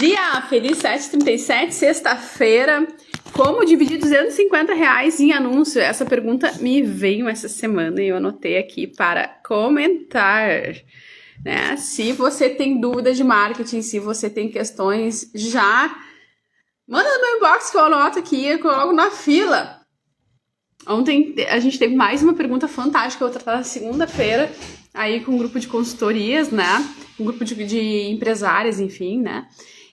dia! Feliz 7h37, sexta-feira. Como dividir R$250 em anúncio? Essa pergunta me veio essa semana e eu anotei aqui para comentar. Né? Se você tem dúvidas de marketing, se você tem questões, já manda no meu inbox que eu anoto aqui, eu coloco na fila. Ontem a gente teve mais uma pergunta fantástica, eu vou tratar na segunda-feira, aí com um grupo de consultorias, né? Um grupo de empresárias, enfim, né?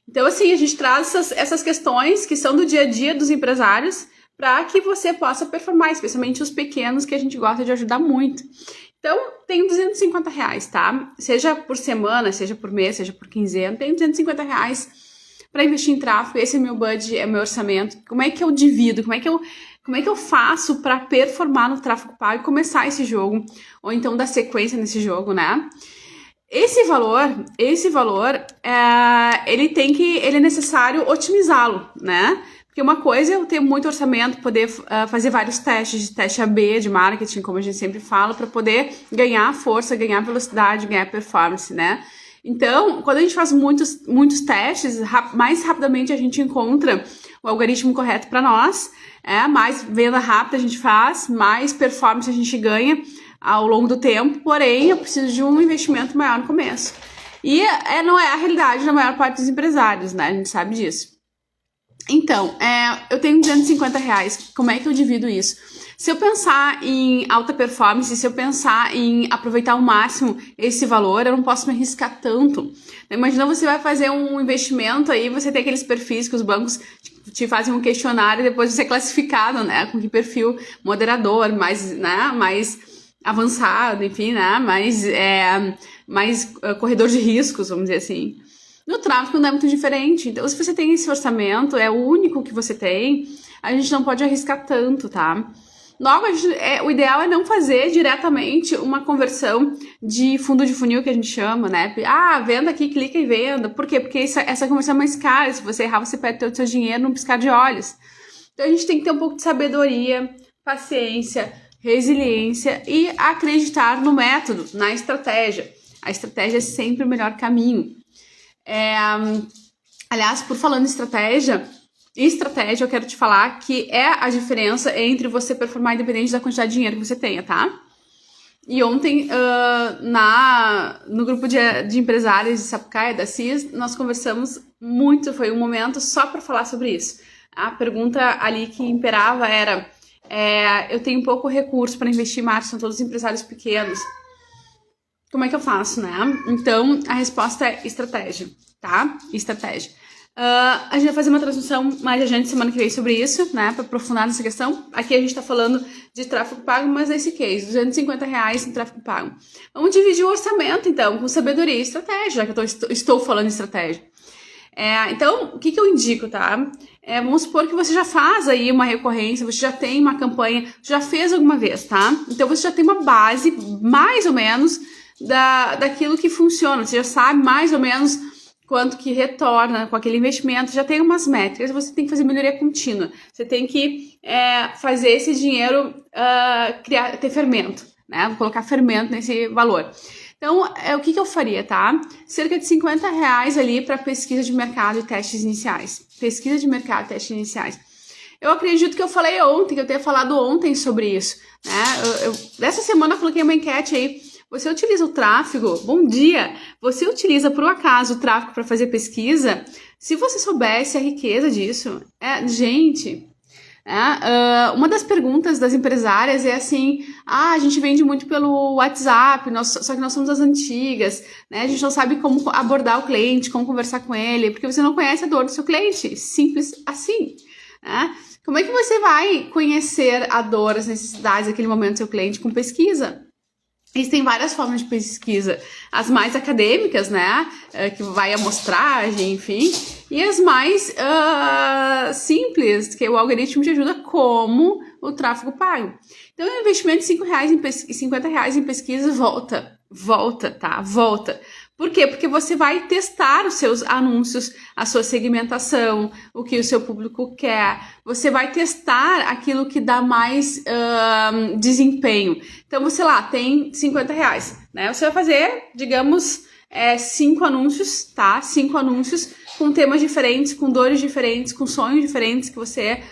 Então, assim, a gente traz essas questões que são do dia a dia dos empresários para que você possa performar, especialmente os pequenos, que a gente gosta de ajudar muito. Então, tem R$250, tá? Seja por semana, seja por mês, seja por quinzena, tem R$250 para investir em tráfego. Esse é meu budget, é meu orçamento. Como é que eu divido? Como é que eu faço para performar no tráfego pago e começar esse jogo? Ou então dar sequência nesse jogo, né? Esse valor, ele é necessário otimizá-lo, né? Porque uma coisa é eu ter muito orçamento, poder fazer vários testes, de teste AB de marketing, como a gente sempre fala, para poder ganhar força, ganhar velocidade, ganhar performance, né? Então, quando a gente faz muitos testes, mais rapidamente a gente encontra o algoritmo correto para nós, mais venda rápida a gente faz, mais performance a gente ganha ao longo do tempo, porém eu preciso de um investimento maior no começo. E não é a realidade da maior parte dos empresários, né? A gente sabe disso. Então, eu tenho R$250, como é que eu divido isso? Se eu pensar em alta performance, se eu pensar em aproveitar ao máximo esse valor, eu não posso me arriscar tanto. Imagina você vai fazer um investimento aí, você tem aqueles perfis que os bancos te fazem um questionário e depois você é classificado, né? Com que perfil moderador, mais avançado, enfim, né? Mais corredor de riscos, vamos dizer assim. No tráfego não é muito diferente. Então, se você tem esse orçamento, é o único que você tem, a gente não pode arriscar tanto, tá? Logo, o ideal é não fazer diretamente uma conversão de fundo de funil, que a gente chama, né? Venda aqui, clica e venda. Por quê? Porque essa conversão é mais cara. Se você errar, você perde o seu dinheiro num piscar de olhos. Então, a gente tem que ter um pouco de sabedoria, paciência, resiliência e acreditar no método, na estratégia. A estratégia é sempre o melhor caminho. Aliás, por falando em estratégia, eu quero te falar que é a diferença entre você performar independente da quantidade de dinheiro que você tenha, tá? E ontem, no grupo de empresários de Sapucaia, da CIS, nós conversamos muito, foi um momento só para falar sobre isso. A pergunta ali que imperava era, eu tenho pouco recurso para investir em marketing, são todos empresários pequenos. Como é que eu faço, né? Então, a resposta é estratégia, tá? Estratégia. A gente vai fazer uma transmissão mais adiante semana que vem sobre isso, né? Para aprofundar nessa questão. Aqui a gente tá falando de tráfego pago, mas nesse case, R$250 em tráfego pago. Vamos dividir o orçamento, então, com sabedoria e estratégia, já que eu estou falando de estratégia. Então, o que eu indico, tá? Vamos supor que você já faz aí uma recorrência, você já tem uma campanha, já fez alguma vez, tá? Então, você já tem uma base, mais ou menos, daquilo que funciona. Você já sabe mais ou menos quanto que retorna com aquele investimento, já tem umas métricas, você tem que fazer melhoria contínua. Você tem que fazer esse dinheiro ter fermento, né? Vou colocar fermento nesse valor. Então, o que eu faria, tá? Cerca de R$50 ali para pesquisa de mercado e testes iniciais. Pesquisa de mercado e testes iniciais. Eu acredito que eu falei ontem, que eu tenha falado ontem sobre isso, né? Dessa semana eu coloquei uma enquete aí. Você utiliza o tráfego? Bom dia! Você utiliza, por um acaso, o tráfego para fazer pesquisa? Se você soubesse a riqueza disso, uma das perguntas das empresárias é assim, a gente vende muito pelo WhatsApp, só que nós somos as antigas, né? A gente não sabe como abordar o cliente, como conversar com ele, porque você não conhece a dor do seu cliente, simples assim, né? Como é que você vai conhecer a dor, as necessidades daquele momento do seu cliente com pesquisa? Existem várias formas de pesquisa, as mais acadêmicas, né, que vai amostragem, enfim, e as mais simples, que o algoritmo te ajuda, como o tráfego pago. Então, o investimento de R$50 em pesquisa volta, tá? Volta. Por quê? Porque você vai testar os seus anúncios, a sua segmentação, o que o seu público quer. Você vai testar aquilo que dá mais desempenho. Então, você lá tem R$50, né? Você vai fazer, digamos, 5 anúncios, tá? 5 anúncios com temas diferentes, com dores diferentes, com sonhos diferentes que você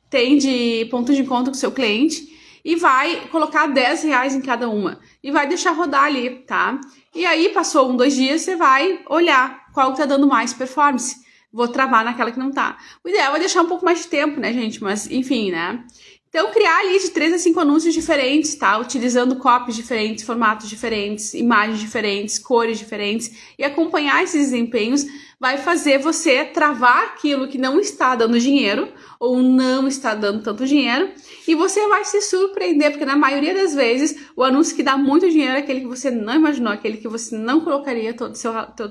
tem de ponto de encontro com o seu cliente. E vai colocar R$10 em cada uma. E vai deixar rodar ali, tá? E aí, passou 2 dias, você vai olhar qual que tá dando mais performance. Vou travar naquela que não tá. O ideal é deixar um pouco mais de tempo, né, gente? Mas, enfim, né? Então, criar ali de 3 a 5 anúncios diferentes, tá? Utilizando copies diferentes, formatos diferentes, imagens diferentes, cores diferentes. E acompanhar esses desempenhos vai fazer você travar aquilo que não está dando dinheiro ou não está dando tanto dinheiro. E você vai se surpreender, porque na maioria das vezes, o anúncio que dá muito dinheiro é aquele que você não imaginou, aquele que você não colocaria todo o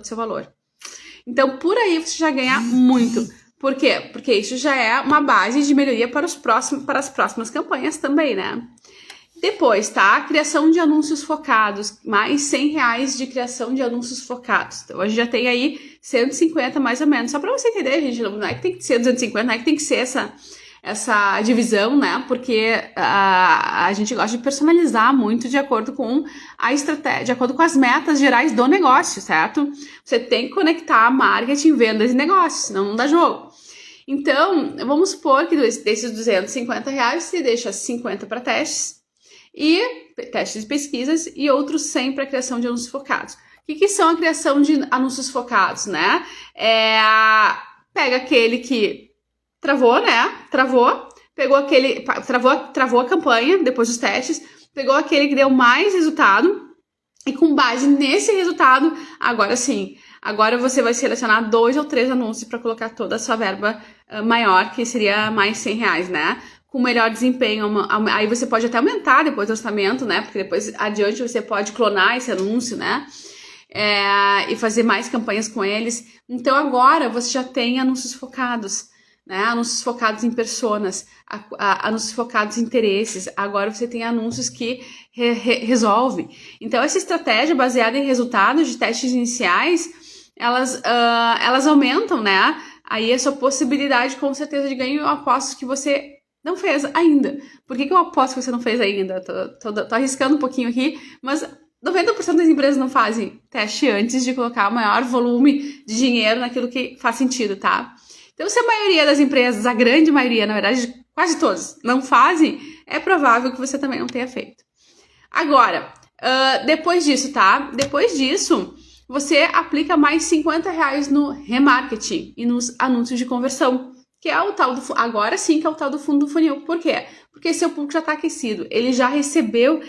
seu valor. Então, por aí você já ganha muito. Por quê? Porque isso já é uma base de melhoria para as próximas campanhas também, né? Depois, tá? Criação de anúncios focados. Mais R$100 de criação de anúncios focados. Então, a gente já tem aí 150 mais ou menos. Só para você entender, gente, não é que tem que ser 250, não é que tem que ser essa divisão, né? Porque a gente gosta de personalizar muito de acordo com a estratégia, de acordo com as metas gerais do negócio, certo? Você tem que conectar marketing, vendas e negócios, senão não dá jogo. Então, vamos supor que desses R$250, você deixa 50 para testes, e testes de pesquisas e outros 100 para criação de anúncios focados. O que são a criação de anúncios focados, né? Pega aquele que travou, né? Pegou aquele, travou a campanha depois dos testes, pegou aquele que deu mais resultado e com base nesse resultado, agora sim, agora você vai selecionar 2 ou 3 anúncios para colocar toda a sua verba maior, que seria mais R$100, né? Com melhor desempenho, aí você pode até aumentar depois do orçamento, né? Porque depois adiante você pode clonar esse anúncio, né? E fazer mais campanhas com eles. Então agora você já tem anúncios focados, né? Anúncios focados em personas, anúncios focados em interesses. Agora você tem anúncios que resolvem. Então essa estratégia baseada em resultados de testes iniciais, elas aumentam, né? Aí a sua possibilidade com certeza de ganho. Eu aposto que você não fez ainda. Por que eu aposto que você não fez ainda? Tô arriscando um pouquinho aqui, mas 90% das empresas não fazem teste antes de colocar o maior volume de dinheiro naquilo que faz sentido, tá? Então, se a maioria das empresas, a grande maioria, na verdade, quase todas, não fazem, é provável que você também não tenha feito. Agora, depois disso, tá? Depois disso, você aplica mais R$50 no remarketing e nos anúncios de conversão, que é o tal do, agora sim que é o tal do fundo do funil. Por quê? Porque seu público já está aquecido, ele já recebeu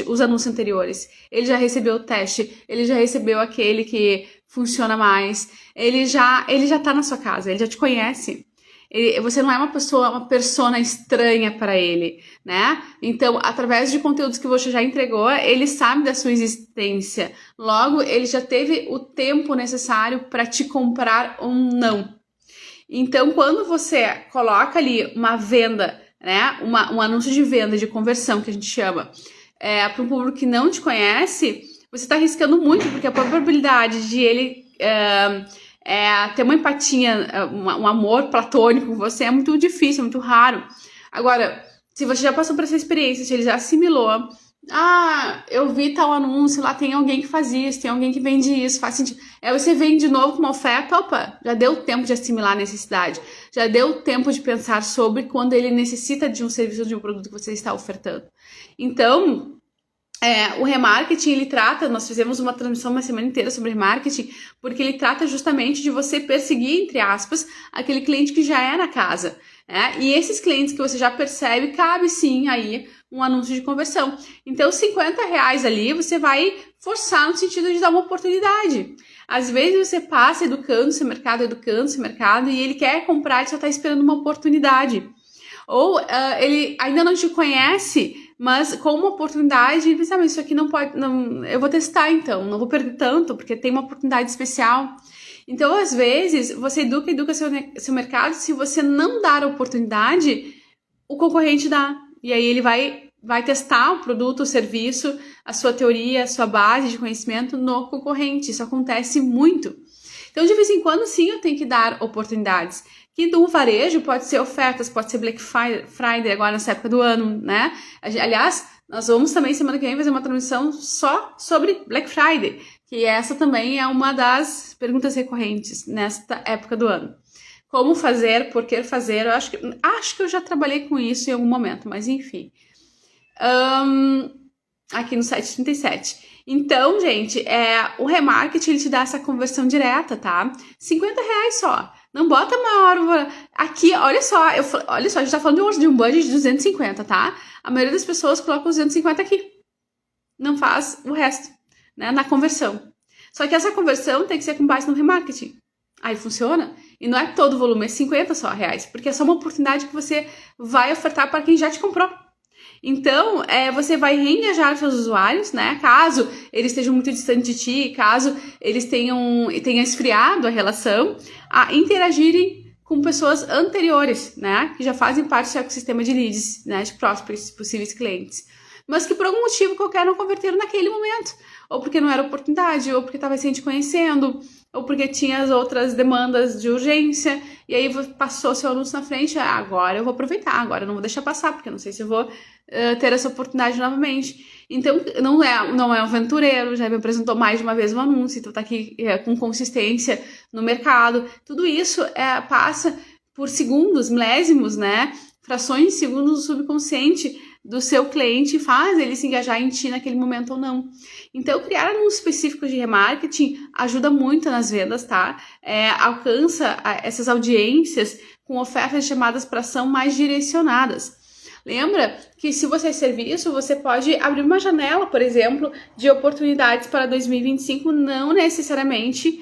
os anúncios anteriores, ele já recebeu o teste, ele já recebeu aquele que funciona mais, ele já tá na sua casa, ele já te conhece. Você não é uma persona estranha para ele, né? Então, através de conteúdos que você já entregou, ele sabe da sua existência. Logo, ele já teve o tempo necessário para te comprar ou não. Então, quando você coloca ali uma venda, né, um anúncio de venda, de conversão, que a gente chama, para um público que não te conhece, você está arriscando muito, porque a probabilidade de ele ter uma empatia, um amor platônico com você é muito difícil, é muito raro. Agora, se você já passou por essa experiência, se ele já assimilou, eu vi tal anúncio, lá tem alguém que faz isso, tem alguém que vende isso, faz sentido. Aí você vem de novo com uma oferta, opa, já deu tempo de assimilar a necessidade, já deu tempo de pensar sobre quando ele necessita de um serviço ou de um produto que você está ofertando. Então, o remarketing, ele trata, nós fizemos uma transmissão uma semana inteira sobre remarketing, porque ele trata justamente de você perseguir, entre aspas, aquele cliente que já é na casa, né? E esses clientes que você já percebe, cabe sim aí um anúncio de conversão. Então, R$50 ali, você vai forçar no sentido de dar uma oportunidade. Às vezes você passa educando seu mercado, e ele quer comprar e só está esperando uma oportunidade. Ou ele ainda não te conhece, mas com uma oportunidade, ele pensa, mas isso aqui não pode, não, eu vou testar então, não vou perder tanto, porque tem uma oportunidade especial. Então, às vezes, você educa seu mercado, se você não dar a oportunidade, o concorrente dá. E aí ele vai testar o produto, o serviço, a sua teoria, a sua base de conhecimento no concorrente. Isso acontece muito. Então, de vez em quando, sim, eu tenho que dar oportunidades. Que do varejo pode ser ofertas, pode ser Black Friday agora nessa época do ano, né? Aliás, nós vamos também semana que vem fazer uma transmissão só sobre Black Friday, que essa também é uma das perguntas recorrentes nesta época do ano. Como fazer, por que fazer, eu acho que eu já trabalhei com isso em algum momento, mas enfim. Aqui no site 37. Então, gente, o remarketing, ele te dá essa conversão direta, tá? R$50 só. Não bota maior... Aqui, olha só, a gente tá falando de um budget de 250, tá? A maioria das pessoas coloca os 250 aqui. Não faz o resto, né? Na conversão. Só que essa conversão tem que ser com base no remarketing. Aí funciona. E não é todo o volume, é 50 só reais. Porque é só uma oportunidade que você vai ofertar para quem já te comprou. Então, você vai reengajar seus usuários, né? Caso eles estejam muito distantes de ti, caso eles tenham esfriado a relação, a interagirem com pessoas anteriores, né? Que já fazem parte do ecossistema de leads, né? De próximos possíveis clientes. Mas que por algum motivo qualquer não converteram naquele momento. Ou porque não era oportunidade, ou porque estava sem te conhecendo, ou porque tinha as outras demandas de urgência, e aí passou seu anúncio na frente, agora eu vou aproveitar, agora eu não vou deixar passar, porque eu não sei se eu vou ter essa oportunidade novamente. Então, não é um aventureiro, já me apresentou mais de uma vez um anúncio, então tá aqui com consistência no mercado. Tudo isso passa por segundos, milésimos, né? Frações de segundos do subconsciente do seu cliente, faz ele se engajar em ti naquele momento ou não. Então, criar anúncios específicos de remarketing ajuda muito nas vendas, tá? Alcança essas audiências com ofertas chamadas para ação mais direcionadas. Lembra que se você é serviço, você pode abrir uma janela, por exemplo, de oportunidades para 2025, não necessariamente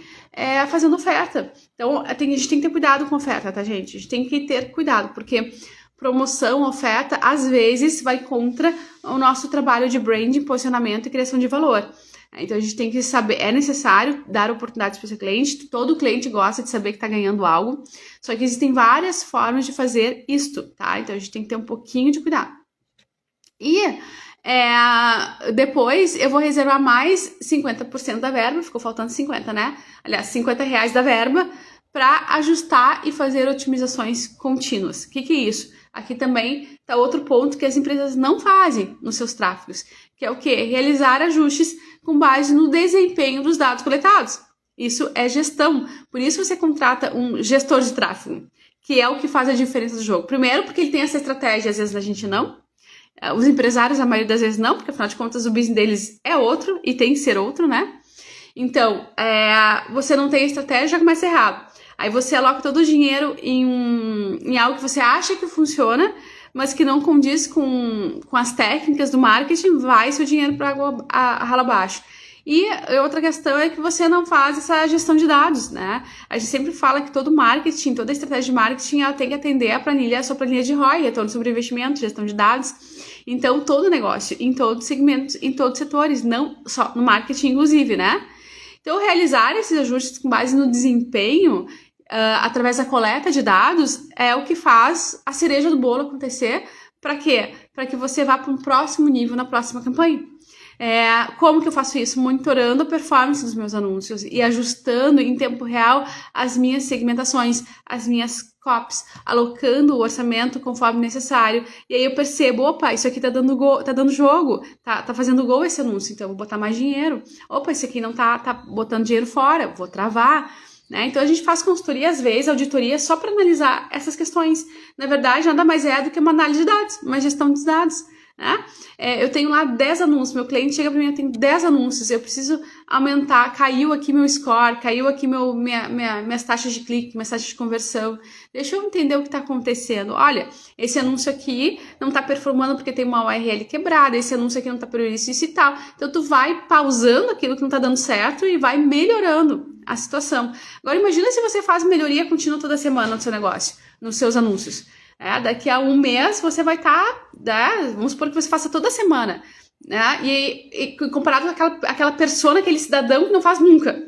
fazendo oferta. Então, a gente tem que ter cuidado com oferta, tá, gente? A gente tem que ter cuidado, porque promoção, oferta, às vezes vai contra o nosso trabalho de branding, posicionamento e criação de valor. Então, a gente tem que saber, é necessário dar oportunidades para o seu cliente, todo cliente gosta de saber que está ganhando algo, só que existem várias formas de fazer isto, tá? Então, a gente tem que ter um pouquinho de cuidado. E depois eu vou reservar mais 50% da verba, ficou faltando 50, né? Aliás, R$50 da verba para ajustar e fazer otimizações contínuas. O que é isso? Aqui também está outro ponto que as empresas não fazem nos seus tráfegos, que é o quê? Realizar ajustes com base no desempenho dos dados coletados. Isso é gestão. Por isso você contrata um gestor de tráfego, que é o que faz a diferença do jogo. Primeiro, porque ele tem essa estratégia, às vezes a gente não. Os empresários, a maioria das vezes não, porque afinal de contas o business deles é outro e tem que ser outro, né? Então, você não tem estratégia, já começa errado. Aí você aloca todo o dinheiro em algo que você acha que funciona, mas que não condiz com as técnicas do marketing, vai seu dinheiro para a rala abaixo. E outra questão é que você não faz essa gestão de dados, né? A gente sempre fala que todo marketing, toda estratégia de marketing, ela tem que atender a sua planilha de ROI, retorno sobre investimento, gestão de dados. Então, todo negócio, em todos os segmentos, em todos os setores, não só no marketing, inclusive, né? Então, realizar esses ajustes com base no desempenho, através da coleta de dados, é o que faz a cereja do bolo acontecer. Para quê? Para que você vá para um próximo nível na próxima campanha. Como que eu faço isso? Monitorando a performance dos meus anúncios e ajustando em tempo real as minhas segmentações, as minhas copies, alocando o orçamento conforme necessário. E aí eu percebo, opa, isso aqui tá dando jogo, tá fazendo gol esse anúncio, então eu vou botar mais dinheiro. Opa, esse aqui não tá botando dinheiro fora, vou travar. Né? Então a gente faz consultoria, às vezes, auditoria, só para analisar essas questões. Na verdade, nada mais é do que uma análise de dados, uma gestão dos dados. Né? Eu tenho lá 10 anúncios, meu cliente chega para mim, eu tenho 10 anúncios, eu preciso aumentar, caiu aqui meu score, caiu aqui minhas taxas de clique, minhas taxas de conversão. Deixa eu entender o que está acontecendo. Olha, esse anúncio aqui não está performando porque tem uma URL quebrada, esse anúncio aqui não está por isso e tal. Então tu vai pausando aquilo que não está dando certo e vai melhorando a situação. Agora imagina se você faz melhoria contínua toda semana no seu negócio, nos seus anúncios. Daqui a um mês você vai estar, vamos supor que você faça toda semana, né? E comparado com aquela persona, aquele cidadão que não faz nunca.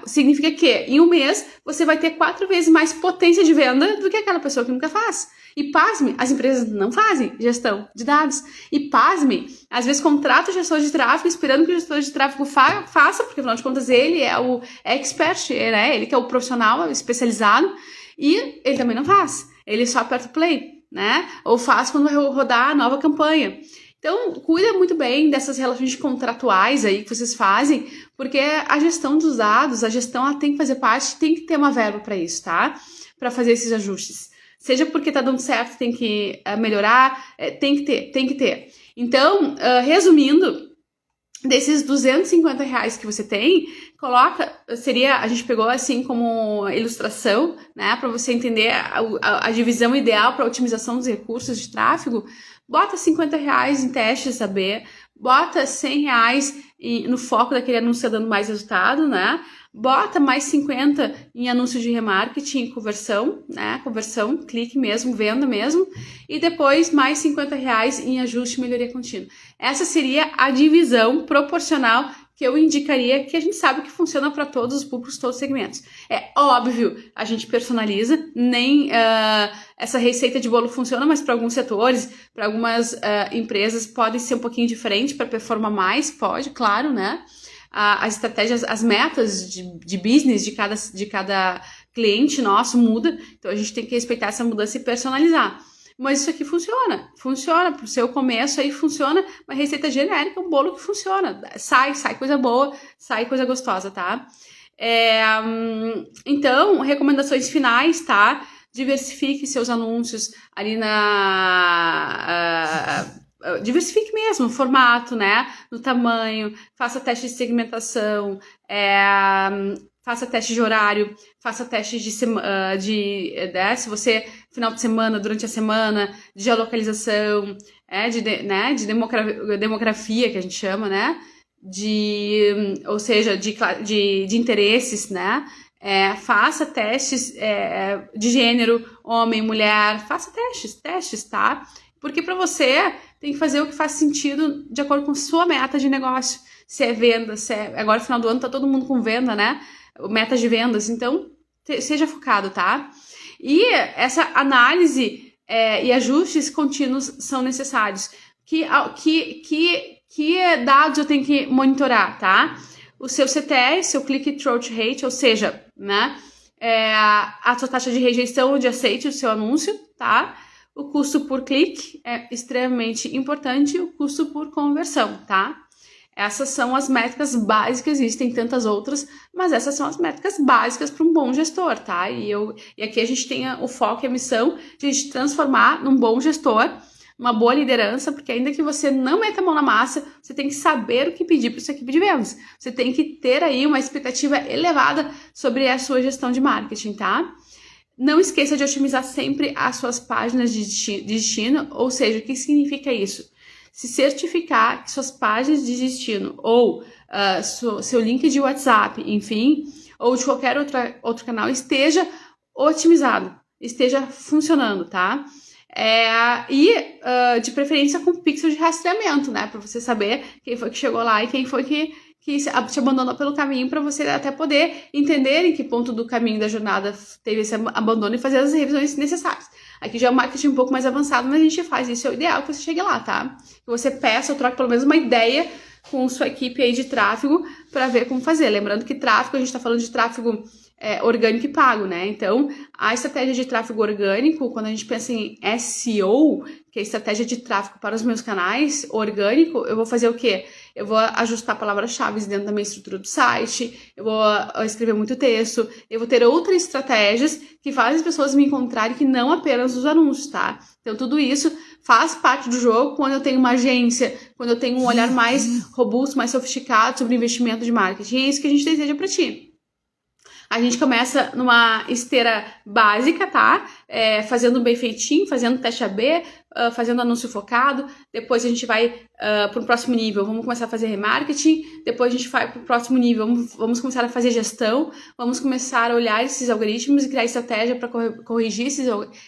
Significa que em um mês você vai ter 4 vezes mais potência de venda do que aquela pessoa que nunca faz. E pasme, as empresas não fazem gestão de dados. E pasme, às vezes contrata o gestor de tráfego esperando que o gestor de tráfego faça, porque afinal de contas ele é o expert, né? Ele que é o profissional especializado, e ele também não faz. Ele só aperta o play, né? Ou faz quando vai rodar a nova campanha. Então, cuida muito bem dessas relações contratuais aí que vocês fazem, porque a gestão dos dados, a gestão ela tem que fazer parte, tem que ter uma verba para isso, tá? Para fazer esses ajustes. Seja porque tá dando certo, tem que melhorar, tem que ter. Então, resumindo, desses R$250 que você tem, a gente pegou assim como ilustração, né, para você entender a divisão ideal para otimização dos recursos de tráfego. Bota R$50 em testes AB, bota R$100 no foco daquele anúncio dando mais resultado, né? Bota mais 50 em anúncio de remarketing, conversão, né? Conversão, clique mesmo, venda mesmo. E depois mais R$50 em ajuste e melhoria contínua. Essa seria a divisão proporcional que eu indicaria, que a gente sabe que funciona para todos os públicos, todos os segmentos. É óbvio, a gente personaliza, nem essa receita de bolo funciona, mas para alguns setores, para algumas empresas pode ser um pouquinho diferente para performar mais, pode, claro, né? As estratégias, as metas de business de cada cliente nosso muda, então a gente tem que respeitar essa mudança e personalizar. Mas isso aqui funciona pro seu começo aí funciona uma receita genérica, um bolo que funciona, sai coisa boa, sai coisa gostosa, tá? Então, recomendações finais, tá? Diversifique seus anúncios ali diversifique mesmo o formato, né? No tamanho, faça teste de segmentação, faça teste de horário, faça teste se você, final de semana, durante a semana, de geolocalização, de demografia, que a gente chama, né? Ou seja, de interesses, né? Faça testes de gênero, homem, mulher, faça testes, tá? Porque para você tem que fazer o que faz sentido de acordo com sua meta de negócio. Se é venda, agora no final do ano tá todo mundo com venda, né? Metas de vendas, então seja focado, tá? E essa análise e ajustes contínuos são necessários. Que dados eu tenho que monitorar, tá? O seu CTR, seu click-through rate, ou seja, né? A sua taxa de rejeição ou de aceite do seu anúncio, tá? O custo por clique é extremamente importante, o custo por conversão, tá? Essas são as métricas básicas, existem tantas outras, mas essas são as métricas básicas para um bom gestor, tá? E aqui a gente tem o foco e a missão de te transformar num bom gestor, uma boa liderança, porque ainda que você não meta a mão na massa, você tem que saber o que pedir para sua equipe de vendas. Você tem que ter aí uma expectativa elevada sobre a sua gestão de marketing, tá? Não esqueça de otimizar sempre as suas páginas de destino, ou seja, o que significa isso? Se certificar que suas páginas de destino ou seu link de WhatsApp, enfim, ou de qualquer outro canal esteja otimizado, esteja funcionando, tá? De preferência com pixel de rastreamento, né? Para você saber quem foi que chegou lá e quem foi que te abandonou pelo caminho, para você até poder entender em que ponto do caminho da jornada teve esse abandono e fazer as revisões necessárias. Aqui já é um marketing um pouco mais avançado, mas a gente faz isso, é o ideal que você chegue lá, tá? Que você peça ou troque pelo menos uma ideia com sua equipe aí de tráfego para ver como fazer. Lembrando que tráfego, a gente está falando de tráfego orgânico e pago, né? Então, a estratégia de tráfego orgânico, quando a gente pensa em SEO, que é a estratégia de tráfego para os meus canais orgânico, eu vou fazer o quê? Eu vou ajustar palavras-chave dentro da minha estrutura do site, eu vou escrever muito texto, eu vou ter outras estratégias que fazem as pessoas me encontrarem que não apenas os anúncios, tá? Então, tudo isso faz parte do jogo quando eu tenho uma agência, quando eu tenho um olhar mais robusto, mais sofisticado sobre investimento de marketing. É isso que a gente deseja para ti. A gente começa numa esteira básica, tá? Fazendo bem feitinho, fazendo teste AB, fazendo anúncio focado. Depois a gente vai para o próximo nível, vamos começar a fazer remarketing. Depois a gente vai para o próximo nível, vamos começar a fazer gestão. Vamos começar a olhar esses algoritmos e criar estratégia para corrigir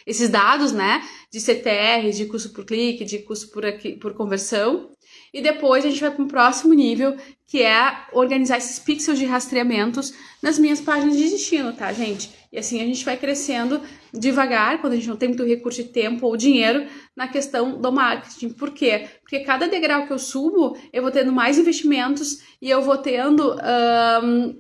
esses dados, né? De CTR, de custo por clique, de custo por conversão. E depois a gente vai para um próximo nível, que é organizar esses pixels de rastreamentos nas minhas páginas de destino, tá, gente? E assim a gente vai crescendo devagar, quando a gente não tem muito recurso de tempo ou dinheiro, na questão do marketing. Por quê? Porque cada degrau que eu subo, eu vou tendo mais investimentos e eu vou tendo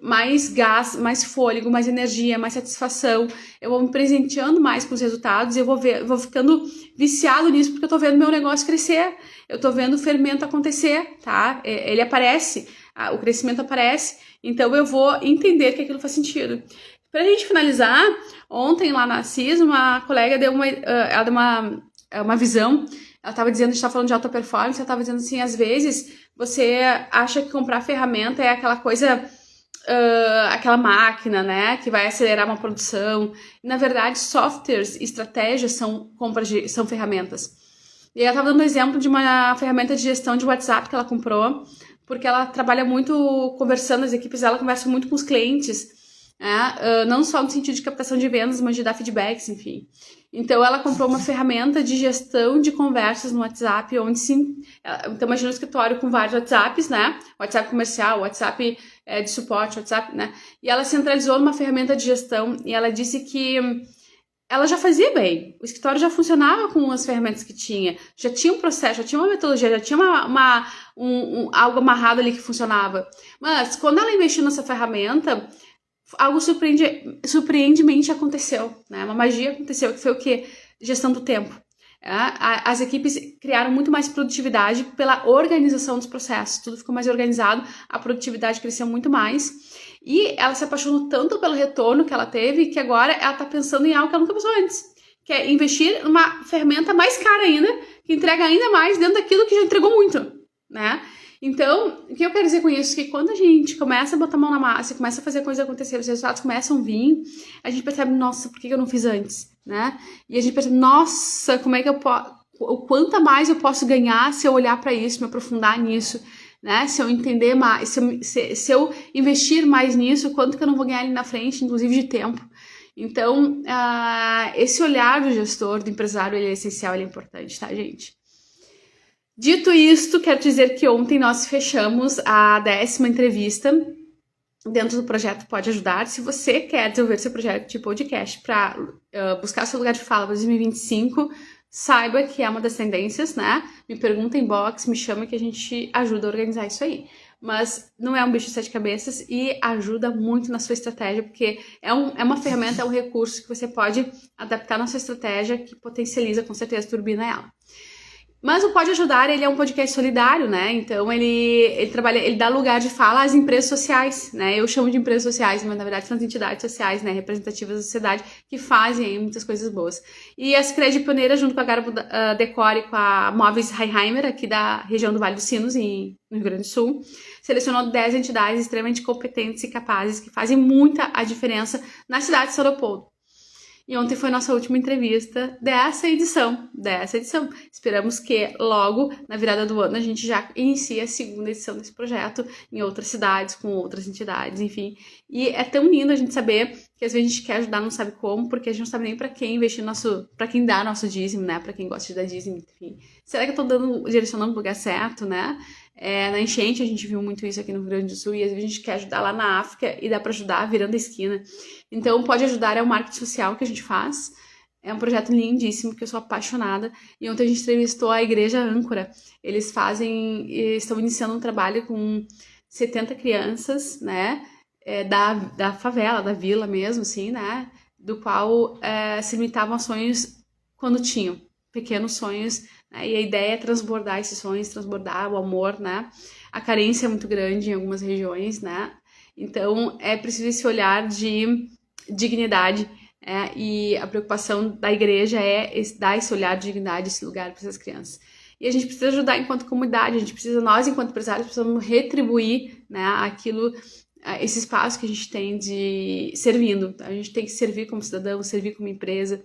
mais gás, mais fôlego, mais energia, mais satisfação. Eu vou me presenteando mais com os resultados e eu vou ficando viciado nisso porque eu tô vendo meu negócio crescer. Eu tô vendo o fermento acontecer, tá? Ele aparece, o crescimento aparece, então eu vou entender que aquilo faz sentido. Pra gente finalizar, ontem lá na CIS, uma colega deu uma visão, ela estava dizendo, a gente tá falando de alta performance, ela estava dizendo assim, às vezes você acha que comprar ferramenta é aquela coisa, aquela máquina, né, que vai acelerar uma produção. E, na verdade, softwares e estratégias são ferramentas. E ela estava dando exemplo de uma ferramenta de gestão de WhatsApp que ela comprou, porque ela trabalha muito conversando, as equipes dela conversam muito com os clientes, não só no sentido de captação de vendas, mas de dar feedbacks, enfim. Então, ela comprou uma ferramenta de gestão de conversas no WhatsApp, onde então, imagina um escritório com vários WhatsApps, né? WhatsApp comercial, WhatsApp de suporte, WhatsApp, né? E ela centralizou numa ferramenta de gestão e ela disse que ela já fazia bem. O escritório já funcionava com as ferramentas que tinha. Já tinha um processo, já tinha uma metodologia, já tinha algo amarrado ali que funcionava. Mas, quando ela investiu nessa ferramenta, algo surpreendentemente aconteceu, né? Uma magia aconteceu, que foi o quê? Gestão do tempo. As equipes criaram muito mais produtividade pela organização dos processos. Tudo ficou mais organizado, a produtividade cresceu muito mais. E ela se apaixonou tanto pelo retorno que ela teve, que agora ela está pensando em algo que ela nunca pensou antes. Que é investir numa ferramenta mais cara ainda, que entrega ainda mais dentro daquilo que já entregou muito, né? Então, o que eu quero dizer com isso? Que quando a gente começa a botar a mão na massa, começa a fazer a coisa acontecer, os resultados começam a vir, a gente percebe, nossa, por que eu não fiz antes, né? E a gente percebe, nossa, como é que eu posso, o quanto mais eu posso ganhar se eu olhar para isso, me aprofundar nisso, né? Se eu entender mais, se eu investir mais nisso, quanto que eu não vou ganhar ali na frente, inclusive de tempo. Então, esse olhar do gestor, do empresário, ele é essencial, ele é importante, tá, gente? Dito isto, quero dizer que ontem nós fechamos a 10ª entrevista dentro do projeto Pode Ajudar. Se você quer desenvolver seu projeto de podcast para buscar seu lugar de fala para 2025, saiba que é uma das tendências, né? Me pergunta em inbox, me chama que a gente ajuda a organizar isso aí. Mas não é um bicho de 7 cabeças e ajuda muito na sua estratégia, porque é uma ferramenta, é um recurso que você pode adaptar na sua estratégia, que potencializa, com certeza, turbina ela. Mas o Pode Ajudar, ele é um podcast solidário, né? Então ele dá lugar de fala às empresas sociais, né? Eu chamo de empresas sociais, mas na verdade são as entidades sociais, né? Representativas da sociedade, que fazem aí muitas coisas boas. E a Sicredi Pioneira, junto com a Garbo Decore e com a Móveis Heiheimer, aqui da região do Vale dos Sinos, no Rio Grande do Sul, selecionou 10 entidades extremamente competentes e capazes que fazem muita a diferença na cidade de São Leopoldo. E ontem foi nossa última entrevista dessa edição. Esperamos que logo, na virada do ano, a gente já inicie a 2ª edição desse projeto em outras cidades, com outras entidades, enfim. E é tão lindo a gente saber que às vezes a gente quer ajudar, não sabe como, porque a gente não sabe nem pra quem investir pra quem dá nosso dízimo, né? Pra quem gosta de dar dízimo, enfim. Será que eu tô direcionando pro lugar certo, né? Na enchente a gente viu muito isso aqui no Rio Grande do Sul e às vezes a gente quer ajudar lá na África e dá para ajudar virando a esquina. Então, Pode Ajudar é um marketing social que a gente faz. É um projeto lindíssimo que eu sou apaixonada. E ontem a gente entrevistou a Igreja Âncora. Eles estão iniciando um trabalho com 70 crianças, né? Da favela, da vila mesmo, assim, né? Do qual se limitavam a sonhos quando tinham pequenos sonhos, né? E a ideia é transbordar esses sonhos, transbordar o amor, né? A carência é muito grande em algumas regiões, né? Então, é preciso esse olhar de dignidade, e a preocupação da igreja é dar esse olhar de dignidade, esse lugar para essas crianças. E a gente precisa ajudar enquanto comunidade, nós enquanto empresários precisamos retribuir, né, esse espaço que a gente tem de servindo. A gente tem que servir como cidadão, servir como empresa.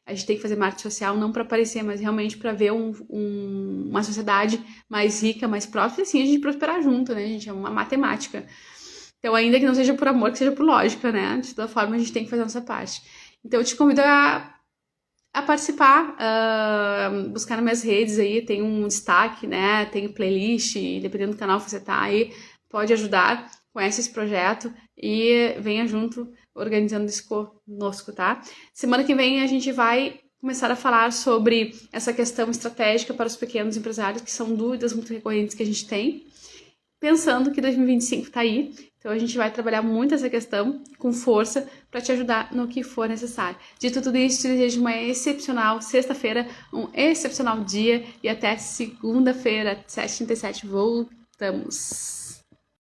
A gente tem que fazer marketing social não para aparecer, mas realmente para ver uma sociedade mais rica, mais próspera, assim a gente prosperar junto, né, gente? É uma matemática. Então, ainda que não seja por amor, que seja por lógica, né? De toda forma, a gente tem que fazer a nossa parte. Então, eu te convido a participar, buscar nas minhas redes aí, tem um destaque, né? Tem playlist, dependendo do canal que você tá aí, pode ajudar, conhece esse projeto e venha junto organizando isso conosco, tá? Semana que vem a gente vai começar a falar sobre essa questão estratégica para os pequenos empresários, que são dúvidas muito recorrentes que a gente tem, pensando que 2025 está aí. Então a gente vai trabalhar muito essa questão com força para te ajudar no que for necessário. Dito tudo isso, te desejo uma excepcional sexta-feira, um excepcional dia e até segunda-feira, 7h37, voltamos.